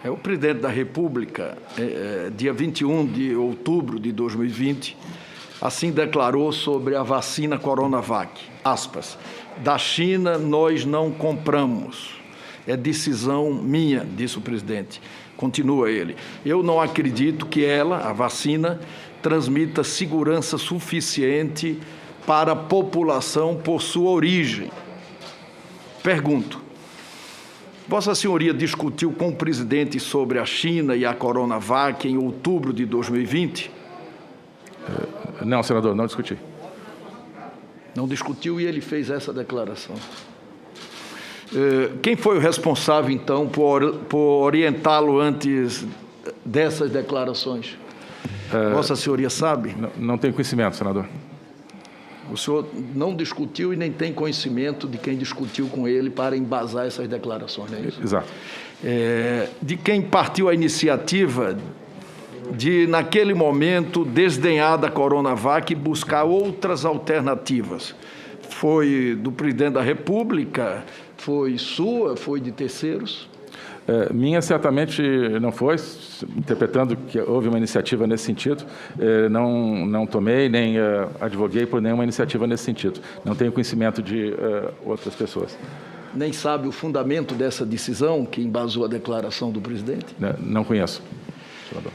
O presidente da República, dia 21 de outubro de 2020, assim declarou sobre a vacina Coronavac, aspas, da China nós não compramos, é decisão minha, disse o presidente. Continua ele, eu não acredito que ela, a vacina, transmita segurança suficiente para a população por sua origem. Pergunto, Vossa Senhoria discutiu com o presidente sobre a China e a Coronavac em outubro de 2020? Não, senador, não discuti. Não discutiu e ele fez essa declaração. Quem foi o responsável, então, por orientá-lo antes dessas declarações? Vossa Senhoria sabe? Não tenho conhecimento, senador. O senhor não discutiu e nem tem conhecimento de quem discutiu com ele para embasar essas declarações, não é isso? Exato. De quem partiu a iniciativa de, naquele momento, desdenhar da Coronavac e buscar outras alternativas? Foi do presidente da República? Foi sua? Foi de terceiros? Minha certamente não foi, interpretando que houve uma iniciativa nesse sentido, não tomei nem advoguei por nenhuma iniciativa nesse sentido. Não tenho conhecimento de outras pessoas. Nem sabe o fundamento dessa decisão que embasou a declaração do presidente? Não conheço, senador.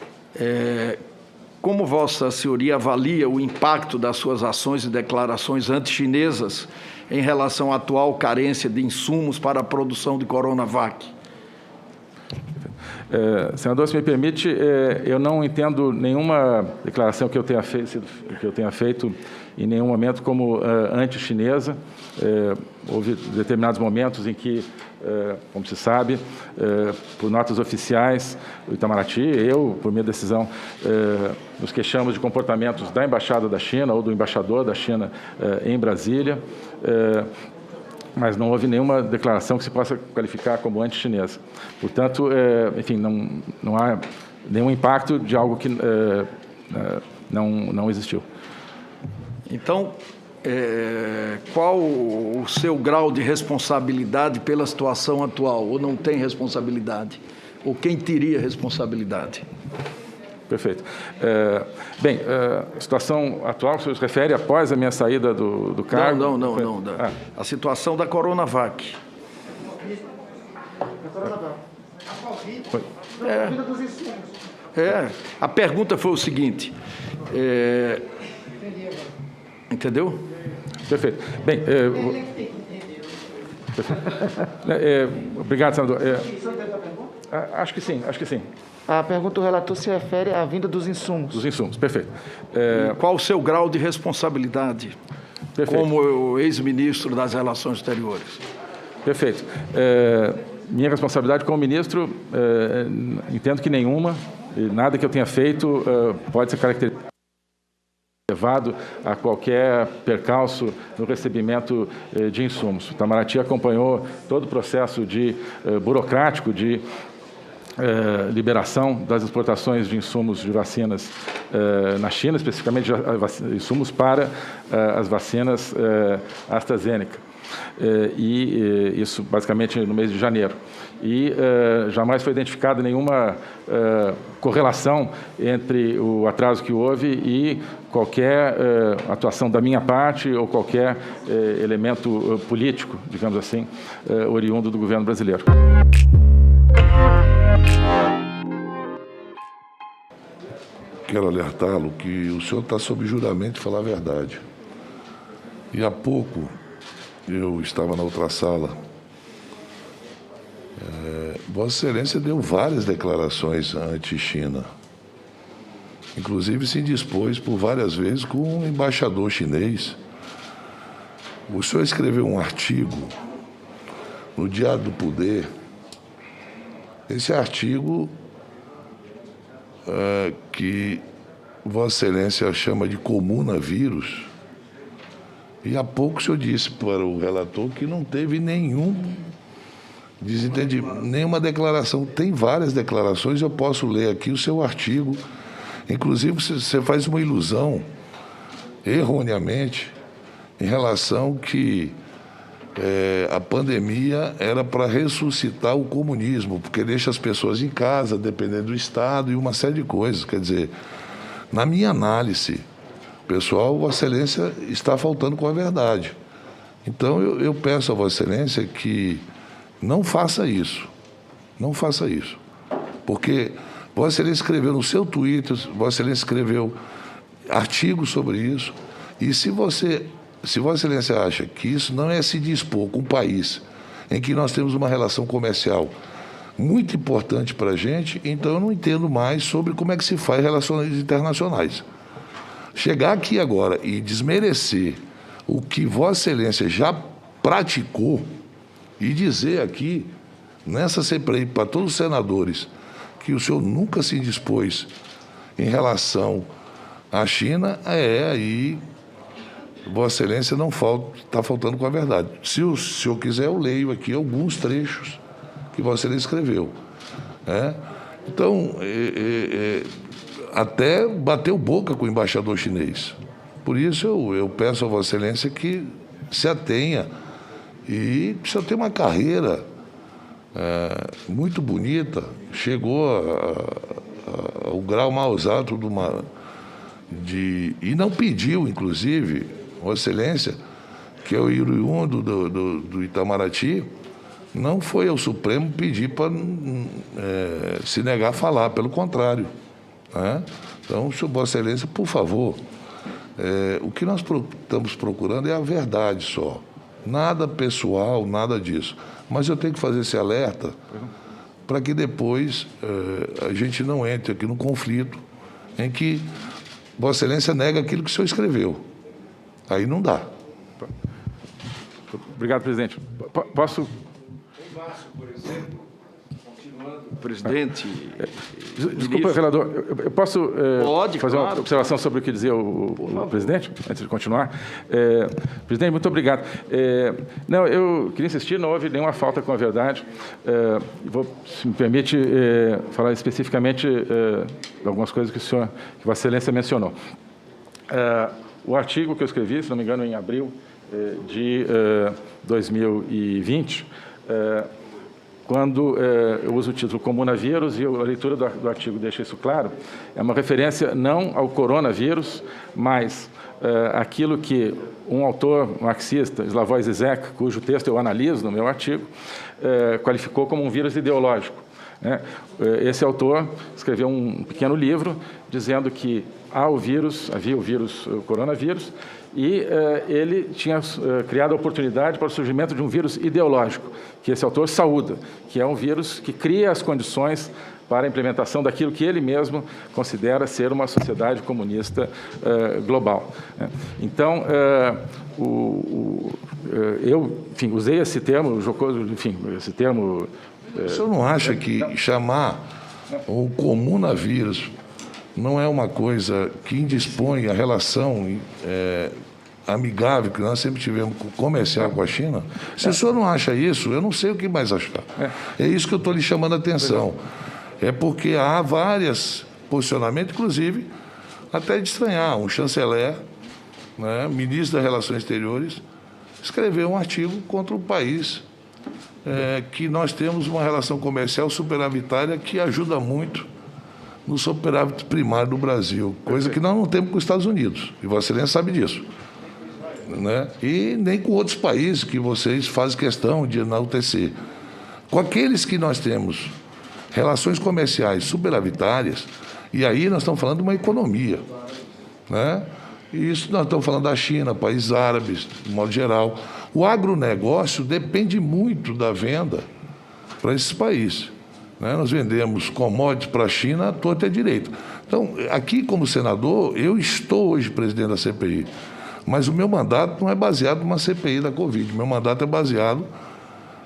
Como Vossa Senhoria avalia o impacto das suas ações e declarações anti-chinesas em relação à atual carência de insumos para a produção de Coronavac? Senador, se me permite, eu não entendo nenhuma declaração que eu tenha feito em nenhum momento como anti-chinesa. Houve determinados momentos em que, como se sabe, por notas oficiais, o Itamaraty, eu, por minha decisão, nos queixamos de comportamentos da Embaixada da China ou do embaixador da China em Brasília, mas não houve nenhuma declaração que se possa qualificar como anti-chinesa. Portanto, enfim, não há nenhum impacto de algo que não existiu. Então, qual o seu grau de responsabilidade pela situação atual? Ou não tem responsabilidade? Ou quem teria responsabilidade? Perfeito. Bem, a situação atual se refere após a minha saída do cargo? Não. A situação da Coronavac. A pergunta foi o seguinte. Entendeu? Perfeito. Bem, obrigado, senador. Acho que sim. A pergunta do relator se refere à vinda dos insumos. Dos insumos, perfeito. Qual o seu grau de responsabilidade como ex-ministro das Relações Exteriores? Perfeito. Minha responsabilidade como ministro, entendo que nenhuma, nada que eu tenha feito pode ser caracterizado levado a qualquer percalço no recebimento de insumos. O Itamaraty acompanhou todo o processo burocrático de liberação das exportações de insumos de vacinas na China, especificamente insumos para as vacinas AstraZeneca. E isso basicamente no mês de janeiro. E jamais foi identificada nenhuma correlação entre o atraso que houve e qualquer atuação da minha parte ou qualquer elemento político, digamos assim, oriundo do governo brasileiro. Quero alertá-lo que o senhor está sob juramento de falar a verdade. E há pouco eu estava na outra sala. Vossa Excelência deu várias declarações anti-China. Inclusive se indispôs por várias vezes com o embaixador chinês. O senhor escreveu um artigo no Diário do Poder. Esse artigo que Vossa Excelência chama de comunavírus. E há pouco o senhor disse para o relator que não teve nenhuma declaração. Tem várias declarações, eu posso ler aqui o seu artigo. Inclusive, você faz uma ilusão, erroneamente, em relação que a pandemia era para ressuscitar o comunismo, porque deixa as pessoas em casa, dependendo do Estado, e uma série de coisas. Quer dizer, na minha análise, pessoal, Vossa Excelência está faltando com a verdade. Então, eu peço a Vossa Excelência que não faça isso. Não faça isso. Porque Vossa Excelência escreveu no seu Twitter, Vossa Excelência escreveu artigos sobre isso, e se Vossa Excelência acha que isso não é se dispor com um país em que nós temos uma relação comercial muito importante para a gente, então eu não entendo mais sobre como é que se faz relações internacionais. Chegar aqui agora e desmerecer o que Vossa Excelência já praticou e dizer aqui, nessa CPI, para todos os senadores, que o senhor nunca se indispôs em relação à China, aí Vossa Excelência não está faltando com a verdade. Se o senhor quiser, eu leio aqui alguns trechos que Vossa Excelência escreveu. Então, até bateu boca com o embaixador chinês. Por isso, eu peço a Vossa Excelência que se atenha e precisa ter uma carreira muito bonita, chegou ao grau mais alto e não pediu, inclusive, Vossa Excelência, que é o oriundo do Itamaraty, não foi ao Supremo pedir para se negar a falar, pelo contrário. Então, Vossa Excelência, por favor, o que nós estamos procurando é a verdade só. Nada pessoal, nada disso. Mas eu tenho que fazer esse alerta para que depois a gente não entre aqui no conflito em que Vossa Excelência nega aquilo que o senhor escreveu. Aí não dá. Obrigado, presidente. Posso... Por exemplo, continuando, presidente... Desculpa, vereador, eu posso fazer claro, uma observação sobre o que dizia o presidente, antes de continuar? Presidente, muito obrigado. Não, eu queria insistir, não houve nenhuma falta com a verdade. Vou, se me permite, falar especificamente de algumas coisas que Vossa Excelência mencionou. O artigo que eu escrevi, se não me engano, em abril de 2020, quando eu uso o título Comunavírus, e a leitura do artigo deixa isso claro, é uma referência não ao coronavírus, mas aquilo que um autor marxista, Slavoj Zizek, cujo texto eu analiso no meu artigo, qualificou como um vírus ideológico. Esse autor escreveu um pequeno livro dizendo que havia o coronavírus, e ele tinha criado a oportunidade para o surgimento de um vírus ideológico, que esse autor saúda, que é um vírus que cria as condições para a implementação daquilo que ele mesmo considera ser uma sociedade comunista global. Então, eu, enfim, usei esse termo, jocoso, enfim, esse termo... O senhor não acha que chamar o comunavírus não é uma coisa que indispõe a relação amigável que nós sempre tivemos comercial com a China? Se o senhor não acha isso, eu não sei o que mais achar. É isso que eu estou lhe chamando a atenção. É porque há vários posicionamentos, inclusive, até de estranhar. Um chanceler, ministro das Relações Exteriores, escreveu um artigo contra o país que nós temos uma relação comercial superavitária que ajuda muito no superávit primário do Brasil, coisa que nós não temos com os Estados Unidos, e Vossa Excelência sabe disso. E nem com outros países que vocês fazem questão de enaltecer. Com aqueles que nós temos relações comerciais superavitárias, e aí nós estamos falando de uma economia. E isso nós estamos falando da China, países árabes, de modo geral. O agronegócio depende muito da venda para esses países. Nós vendemos commodities para a China à torta e à direita. Então, aqui como senador, eu estou hoje presidente da CPI, mas o meu mandato não é baseado numa CPI da Covid. O meu mandato é baseado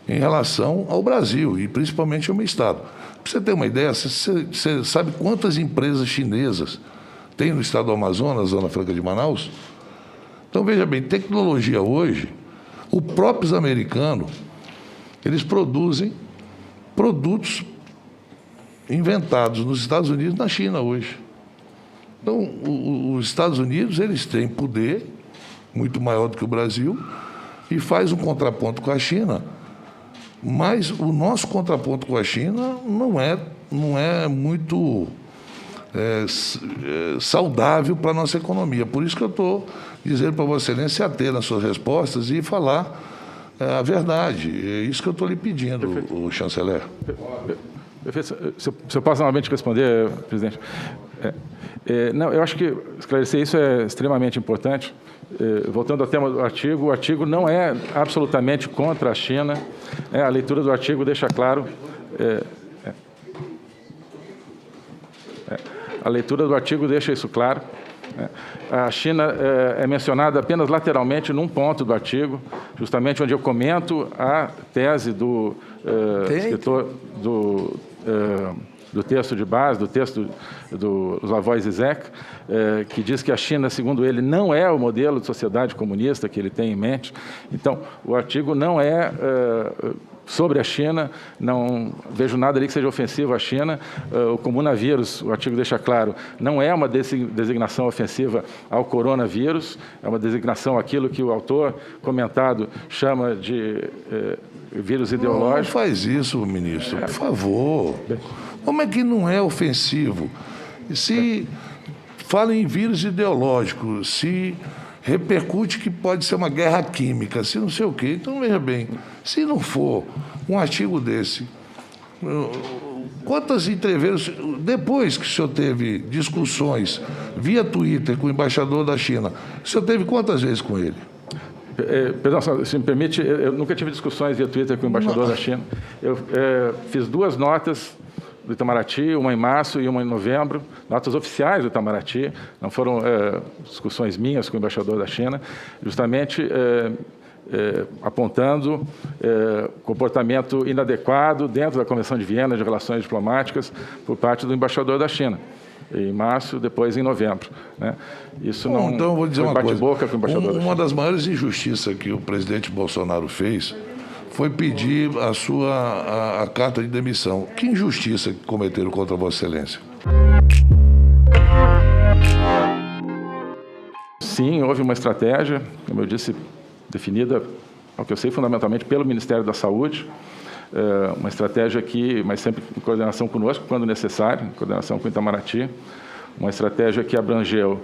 em relação ao Brasil e principalmente ao meu Estado. Para você ter uma ideia, você sabe quantas empresas chinesas tem no estado do Amazonas, Zona Franca de Manaus? Então, veja bem, tecnologia hoje, os próprios americanos, eles produzem produtos inventados nos Estados Unidos e na China hoje. Então, os Estados Unidos, eles têm poder muito maior do que o Brasil, e faz um contraponto com a China, mas o nosso contraponto com a China não é muito saudável para a nossa economia. Por isso que eu estou dizendo para Vossa Excelência se ater nas suas respostas e falar a verdade. É isso que eu estou lhe pedindo, o chanceler. Se eu posso novamente responder, presidente. Não, eu acho que esclarecer isso é extremamente importante. Voltando ao tema do artigo, o artigo não é absolutamente contra a China. A leitura do artigo deixa claro. A leitura do artigo deixa isso claro. A China é mencionada apenas lateralmente num ponto do artigo, justamente onde eu comento a tese do escritor do texto de base, do texto do Slavoj Zizek, que diz que a China, segundo ele, não é o modelo de sociedade comunista que ele tem em mente. Então, o artigo não é sobre a China, não vejo nada ali que seja ofensivo à China. O comunavírus, o artigo deixa claro, não é uma designação ofensiva ao coronavírus, é uma designação àquilo que o autor comentado chama de vírus ideológico. Não faz isso, ministro, por favor. Como é que não é ofensivo? Se fala em vírus ideológico, se repercute que pode ser uma guerra química, se não sei o quê. Então, veja bem, se não for um artigo desse, quantas entrevistas, depois que o senhor teve discussões via Twitter com o embaixador da China, o senhor teve quantas vezes com ele? Perdão, se me permite, eu nunca tive discussões via Twitter com o embaixador da China. Eu fiz 2 notas do Itamaraty, uma em março e uma em novembro, notas oficiais do Itamaraty, não foram discussões minhas com o embaixador da China, justamente apontando comportamento inadequado dentro da Convenção de Viena de Relações Diplomáticas por parte do embaixador da China, em março, depois em novembro. Né? Isso não então, vou dizer foi uma bate-boca coisa. com o embaixador da China. Uma das maiores injustiças que o presidente Bolsonaro fez foi pedir a carta de demissão. Que injustiça que cometeram contra Vossa Excelência? Sim, houve uma estratégia, como eu disse, definida, ao que eu sei, fundamentalmente pelo Ministério da Saúde, uma estratégia que, mas sempre em coordenação conosco, quando necessário, em coordenação com o Itamaraty, uma estratégia que abrangeu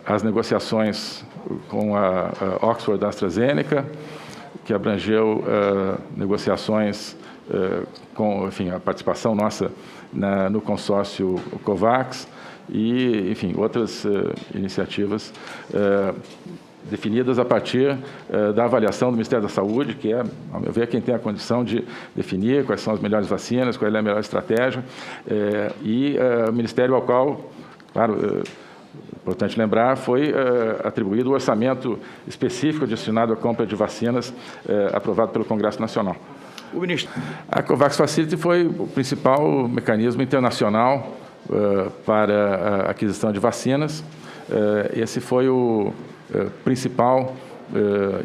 as negociações com a Oxford AstraZeneca, que abrangeu negociações com, enfim, a participação nossa no consórcio COVAX e, enfim, outras iniciativas definidas a partir da avaliação do Ministério da Saúde, que é, ao meu ver, quem tem a condição de definir quais são as melhores vacinas, qual é a melhor estratégia, e o Ministério ao qual, claro, importante lembrar, foi atribuído o orçamento específico destinado à compra de vacinas aprovado pelo Congresso Nacional. O ministro. A COVAX Facility foi o principal mecanismo internacional para a aquisição de vacinas. Esse foi o principal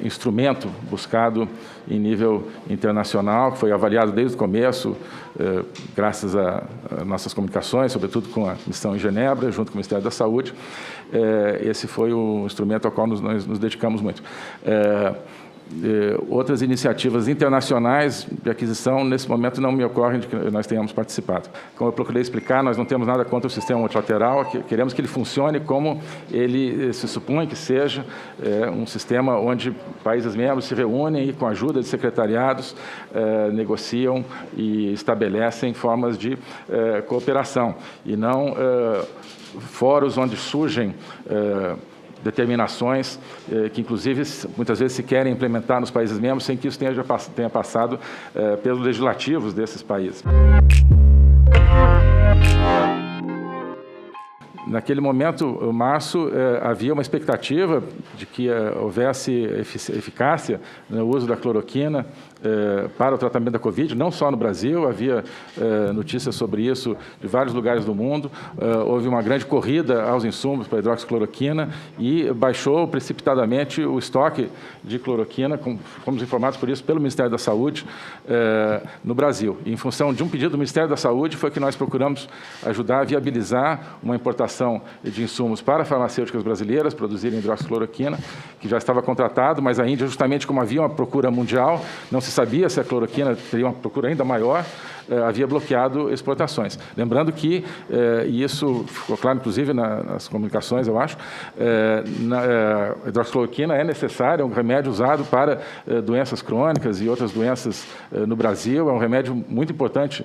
instrumento buscado em nível internacional, que foi avaliado desde o começo, graças a nossas comunicações, sobretudo com a missão em Genebra, junto com o Ministério da Saúde. Esse foi o instrumento ao qual nós nos dedicamos muito. Outras iniciativas internacionais de aquisição, nesse momento, não me ocorrem de que nós tenhamos participado. Como eu procurei explicar, nós não temos nada contra o sistema multilateral, queremos que ele funcione como ele se supõe que seja, um sistema onde países membros se reúnem e, com a ajuda de secretariados, negociam e estabelecem formas de cooperação, e não fóruns onde surgem determinações que, inclusive, muitas vezes se querem implementar nos países membros sem que isso tenha passado pelos legislativos desses países. Naquele momento, em março, havia uma expectativa de que houvesse eficácia no uso da cloroquina para o tratamento da Covid, não só no Brasil, havia notícias sobre isso de vários lugares do mundo. Houve uma grande corrida aos insumos para a hidroxicloroquina e baixou precipitadamente o estoque de cloroquina, fomos informados por isso pelo Ministério da Saúde no Brasil. E, em função de um pedido do Ministério da Saúde, foi que nós procuramos ajudar a viabilizar uma importação exportação de insumos para farmacêuticas brasileiras produzirem hidroxicloroquina, que já estava contratado, mas a Índia, justamente como havia uma procura mundial, não se sabia se a cloroquina teria uma procura ainda maior, havia bloqueado exportações. Lembrando que, e isso ficou claro, inclusive, nas comunicações, eu acho, a hidroxicloroquina é necessária, é um remédio usado para doenças crônicas e outras doenças no Brasil, é um remédio muito importante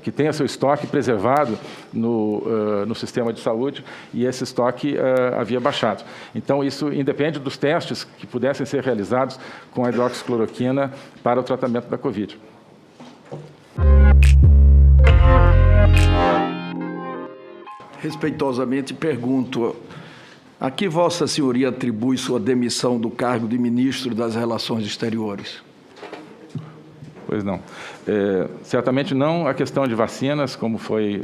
que tenha seu estoque preservado no sistema de saúde, e esse estoque havia baixado. Então, isso independe dos testes que pudessem ser realizados com a hidroxicloroquina para o tratamento da Covid. Respeitosamente pergunto, a que Vossa Senhoria atribui sua demissão do cargo de Ministro das Relações Exteriores? Pois não. Certamente não a questão de vacinas, como foi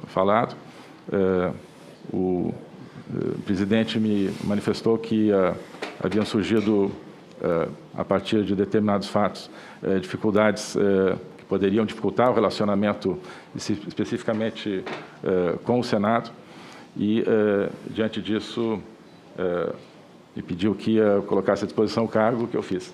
falado. O presidente me manifestou que haviam surgido, a partir de determinados fatos, dificuldades que poderiam dificultar o relacionamento, especificamente com o Senado, e, diante disso, me pediu que colocasse à disposição o cargo, que eu fiz.